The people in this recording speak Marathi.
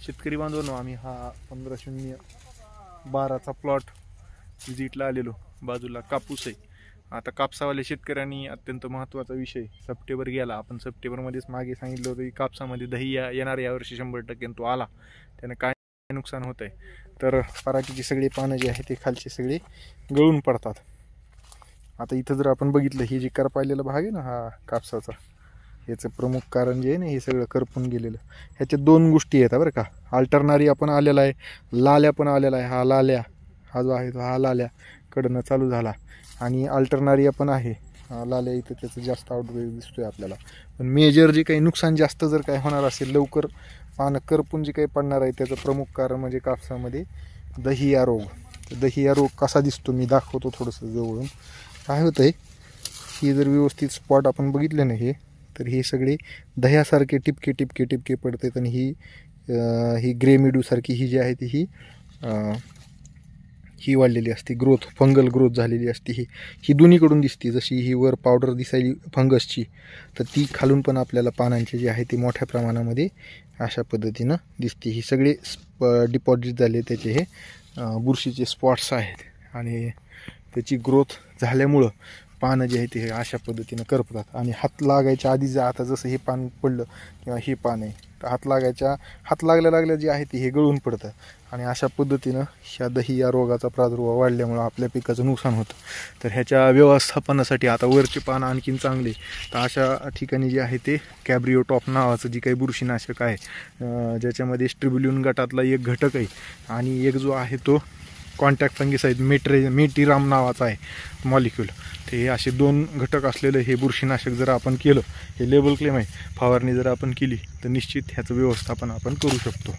शेतकरी बांधवांनो, आम्ही हा 15/012चा प्लॉट व्हिजिटला आलेलो. बाजूला कापूस आहे. आता कापसावाल्या शेतकऱ्यांनी अत्यंत महत्त्वाचा विषय, सप्टेंबर गेला, आपण सप्टेंबरमध्येच मागे सांगितलं होतं की कापसामध्ये दही येणार यावर्षी 100% तो आला. त्यानं काय नुकसान होत आहे तर पराठीची सगळी पानं जी आहे ते खालचे सगळे गळून पडतात. आता इथं जर आपण बघितलं, ही जी करपायलेला भाग आहे ना हा कापसाचा, याचं प्रमुख कारण जे आहे ना हे सगळं करपून गेलेलं. ह्याच्या दोन गोष्टी आहेत बरं का. अल्टरनारी आपण आलेला आहे, लाल्या पण आलेला आहे. हा लाल्या, हा जो आहे तो हा लाल्या कडनं चालू झाला आणि अल्टरनारिया पण आहे. लाल्या इथं त्याचं जास्त आउटब्रेक दिसतोय आपल्याला. पण मेजर जे काही नुकसान जास्त जर काही होणार असेल, लवकर पानं करपून जे काही पडणार आहे, त्याचं प्रमुख कारण म्हणजे कापसामध्ये दहिया रोग. दहिया रोग कसा दिसतो मी दाखवतो थोडंसं जवळून. काय होतंय, ही जर व्यवस्थित स्पॉट आपण बघितले ना हे, तर हे सगळे दह्यासारखे टिपके टिपके टिपके पडतात. आणि ही ग्रेमिडूसारखी ही जी आहे ती ही वाढलेली असते, ग्रोथ, फंगल ग्रोथ झालेली असते. ही दोन्हीकडून दिसते. जशी ही वर पावडर दिसायली फंगसची, तर ती खालून पण आपल्याला पानांचे जे आहे ते मोठ्या प्रमाणामध्ये अशा पद्धतीनं दिसते. ही सगळे डिपॉझिट झाले त्याचे हे बुरशीचे स्पॉट्स आहेत. आणि त्याची ग्रोथ झाल्यामुळं पानं जे आहे ते अशा पद्धतीनं करपतात. आणि हात लागायच्या आधी जर आता जसं हे पान पडलं किंवा हे पान आहे, तर हात लागल्या जे आहे ते हे गळून पडतं. आणि अशा पद्धतीनं ह्या दहिया रोगाचा प्रादुर्भाव वाढल्यामुळं आपल्या पिकाचं नुकसान होतं. तर ह्याच्या व्यवस्थापनासाठी आता वरचे पानं आणखीन चांगले, तर अशा ठिकाणी जे आहे ते कॅब्रिओटॉप नावाचं जी काही बुरशीनाशक आहे, ज्याच्यामध्ये स्ट्रिब्युलिन गटातला एक घटक आहे आणि एक जो आहे तो कॉन्टॅक्ट फंगिसाईड मेटिराम नावाचा आहे मॉलिक्यूल. ते हे असे 2 घटक असलेलं हे बुरशीनाशक जर आपण केलं, हे लेबल क्लेम आहे, फवारणी जर आपण केली तर निश्चित ह्याचं व्यवस्थापन आपण करू शकतो.